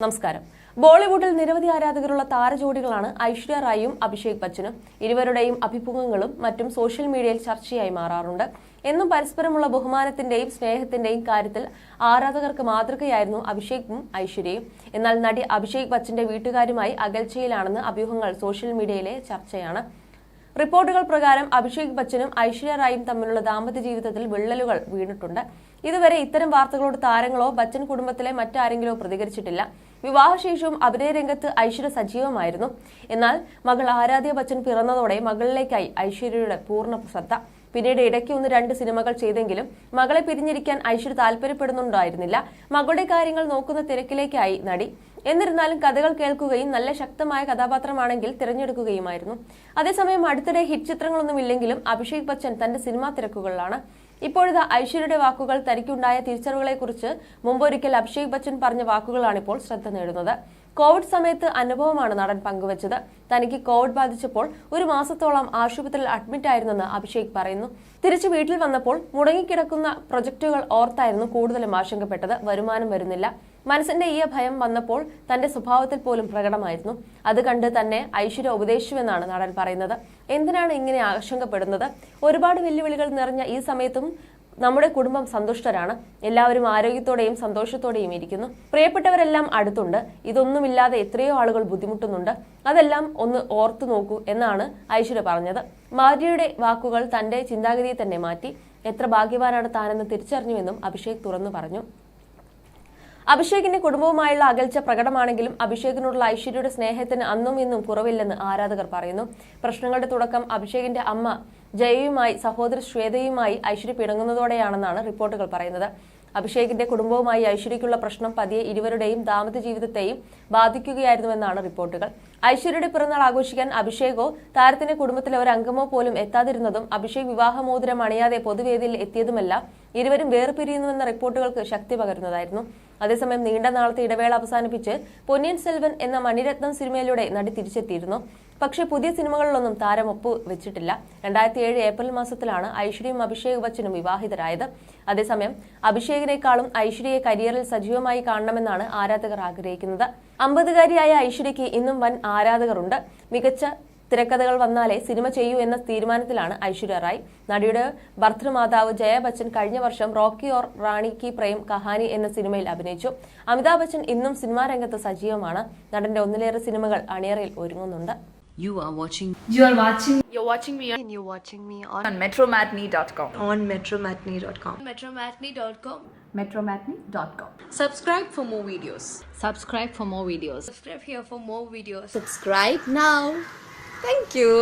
നമസ്കാരം. ബോളിവുഡിൽ നിരവധി ആരാധകരുള്ള താരജോഡികളാണ് ഐശ്വര്യ റായിയും അഭിഷേക് ബച്ചനും. ഇരുവരുടെയും അഭിമുഖങ്ങളും മറ്റും സോഷ്യൽ മീഡിയയിൽ ചർച്ചയായി മാറാറുണ്ട്. എന്നും പരസ്പരമുള്ള ബഹുമാനത്തിന്റെയും സ്നേഹത്തിന്റെയും കാര്യത്തിൽ ആരാധകർക്ക് മാതൃകയായിരുന്നു അഭിഷേകും ഐശ്വര്യയും. എന്നാൽ നടി അഭിഷേക് ബച്ചന്റെ വീട്ടുകാരുമായി അകൽച്ചയിലാണെന്ന് അഭ്യൂഹങ്ങൾ സോഷ്യൽ മീഡിയയിലെ ചർച്ചയാണ്. റിപ്പോർട്ടുകൾ പ്രകാരം അഭിഷേക് ബച്ചനും ഐശ്വര്യ റായും തമ്മിലുള്ള ദാമ്പത്യ ജീവിതത്തിൽ വിള്ളലുകൾ വീണിട്ടുണ്ട്. ഇതുവരെ ഇത്തരം വാർത്തകളോട് താരങ്ങളോ ബച്ചൻ കുടുംബത്തിലെ മറ്റാരെങ്കിലോ പ്രതികരിച്ചിട്ടില്ല. വിവാഹശേഷവും അഭിനയ രംഗത്ത് ഐശ്വര്യ സജീവമായിരുന്നു. എന്നാൽ മകൾ ആരാധ്യ ബച്ചൻ പിറന്നതോടെ മകളിലേക്കായി ഐശ്വര്യയുടെ പൂർണ്ണ ശ്രദ്ധ. പിന്നീട് ഇടയ്ക്ക് 1-2 സിനിമകൾ ചെയ്തെങ്കിലും മകളെ പിരിഞ്ഞിരിക്കാൻ ഐശ്വര്യ താല്പര്യപ്പെടുന്നുണ്ടായിരുന്നില്ല. മകളുടെ കാര്യങ്ങൾ നോക്കുന്ന തിരക്കിലേക്കായി നടി. എന്നിരുന്നാലും കഥകൾ കേൾക്കുകയും നല്ല ശക്തമായ കഥാപാത്രമാണെങ്കിൽ തിരഞ്ഞെടുക്കുകയുമായിരുന്നു. അതേസമയം അടുത്തിടെ ഹിറ്റ് ചിത്രങ്ങളൊന്നുമില്ലെങ്കിലും അഭിഷേക് ബച്ചൻ തന്റെ സിനിമാ തിരക്കുകളിലാണ്. ഇപ്പോഴത്തെ ഐശ്വര്യയുടെ വാക്കുകൾ തനിക്കുണ്ടായ തിരിച്ചറിവുകളെക്കുറിച്ച് മുമ്പൊരിക്കൽ അഭിഷേക് ബച്ചൻ പറഞ്ഞ വാക്കുകളാണിപ്പോൾ ശ്രദ്ധ നേടുന്നത്. കോവിഡ് സമയത്ത് അനുഭവമാണ് നടൻ പങ്കുവച്ചത്. തനിക്ക് കോവിഡ് ബാധിച്ചപ്പോൾ 1 മാസത്തോളം ആശുപത്രിയിൽ അഡ്മിറ്റ് ആയിരുന്നെന്ന് അഭിഷേക് പറയുന്നു. തിരിച്ചു വീട്ടിൽ വന്നപ്പോൾ മുടങ്ങിക്കിടക്കുന്ന പ്രൊജക്ടുകൾ ഓർത്തായിരുന്നു കൂടുതലും ആശങ്കപ്പെട്ടത്. വരുമാനം വരുന്നില്ല. മനസ്സിന്റെ ഈ ഭയം വന്നപ്പോൾ തന്റെ സ്വഭാവത്തിൽ പോലും പ്രകടമായിരുന്നു. അത് കണ്ട് തന്നെ ഐശ്വര്യ ഉപദേശിച്ചുവെന്നാണ് നടൻ പറയുന്നത്. എന്തിനാണ് ഇങ്ങനെ ആശങ്കപ്പെടുന്നത്? ഒരുപാട് വെല്ലുവിളികൾ നിറഞ്ഞ ഈ സമയത്തും നമ്മുടെ കുടുംബം സന്തുഷ്ടരാണ്. എല്ലാവരും ആരോഗ്യത്തോടെയും സന്തോഷത്തോടെയും ഇരിക്കുന്നു. പ്രിയപ്പെട്ടവരെല്ലാം അടുത്തുണ്ട്. ഇതൊന്നുമില്ലാതെ എത്രയോ ആളുകൾ ബുദ്ധിമുട്ടുന്നുണ്ട്. അതെല്ലാം ഒന്ന് ഓർത്തു നോക്കൂ എന്നാണ് ഐശ്വര്യ പറഞ്ഞത്. ഭാര്യയുടെ വാക്കുകൾ തന്റെ ചിന്താഗതിയെ തന്നെ മാറ്റി. എത്ര ഭാഗ്യവാനാണ് താനെന്ന് തിരിച്ചറിഞ്ഞുവെന്നും അഭിഷേക് തുറന്നു പറഞ്ഞു. അഭിഷേകിന്റെ കുടുംബവുമായുള്ള അകൽച്ച പ്രകടമാണെങ്കിലും അഭിഷേകിനോടുള്ള ഐശ്വര്യയുടെ സ്നേഹത്തിന് അന്നും ഇന്നും കുറവില്ലെന്ന് ആരാധകർ പറയുന്നു. പ്രശ്നങ്ങളുടെ തുടക്കം അഭിഷേകിന്റെ അമ്മ ജയയുമായി സഹോദരി ശ്വേതയുമായി ഐശ്വര്യ പിണങ്ങുന്നതോടെയാണെന്നാണ് റിപ്പോർട്ടുകൾ പറയുന്നത്. അഭിഷേകിന്റെ കുടുംബവുമായി ഐശ്വര്യയ്ക്കുള്ള പ്രശ്നം പതിയെ ഇരുവരുടെയും ദാമ്പത്യ ജീവിതത്തെയും ബാധിക്കുകയായിരുന്നുവെന്നാണ് റിപ്പോർട്ടുകൾ. ഐശ്വര്യയുടെ പിറന്നാൾ ആഘോഷിക്കാൻ അഭിഷേകോ താരത്തിന്റെ കുടുംബത്തിലെ ഒരു അംഗമോ പോലും എത്താതിരുന്നതും അഭിഷേക് വിവാഹമോതിരം അണിയാതെ പൊതുവേദിയിൽ എത്തിയതുമെല്ലാം ഇരുവരും വേർപിരിയുന്നുവെന്ന റിപ്പോർട്ടുകൾക്ക് ശക്തി പകരുന്നതായിരുന്നു. അതേസമയം നീണ്ട നാളത്തെ ഇടവേള അവസാനിപ്പിച്ച് പൊന്നിയിൻ സെൽവൻ എന്ന മണിരത്നം സിനിമയിലൂടെ നടി തിരിച്ചെത്തിയിരുന്നു. പക്ഷേ പുതിയ സിനിമകളിലൊന്നും താരം ഒപ്പുവെച്ചിട്ടില്ല. 2007 ഏപ്രിൽ മാസത്തിലാണ് ഐശ്വര്യയും അഭിഷേക് ബച്ചനും വിവാഹിതരായത്. അതേസമയം അഭിഷേകിനേക്കാളും ഐശ്വര്യയെ കരിയറിൽ സജീവമായി കാണണമെന്നാണ് ആരാധകർ ആഗ്രഹിക്കുന്നത്. 50-കാരിയായ ഐശ്വര്യയ്ക്ക് ഇന്നും വൻ ആരാധകരുണ്ട്. മികച്ച തിരക്കഥകൾ വന്നാലേ സിനിമ ചെയ്യൂ എന്ന തീരുമാനത്തിലാണ് ഐശ്വര്യ റായ്. നടിയുടെ ഭർതൃമാതാവ് ജയ ബച്ചൻ കഴിഞ്ഞ വർഷം റോക്കി ഓർ റാണി കി പ്രേം കഹാനി എന്ന സിനിമയിൽ അഭിനയിച്ചു. അമിതാഭ് ബച്ചൻ ഇന്നും സിനിമാ രംഗത്ത് സജീവമാണ്. നടന്റെ ഒന്നിലേറെ സിനിമകൾ അണിയറയിൽ ഒരുങ്ങുന്നുണ്ട്. You're watching me on metromatney.com. on metromatney.com. metromatney.com. Subscribe for more videos. Subscribe for more videos. Subscribe here for more videos. Subscribe now. Thank you.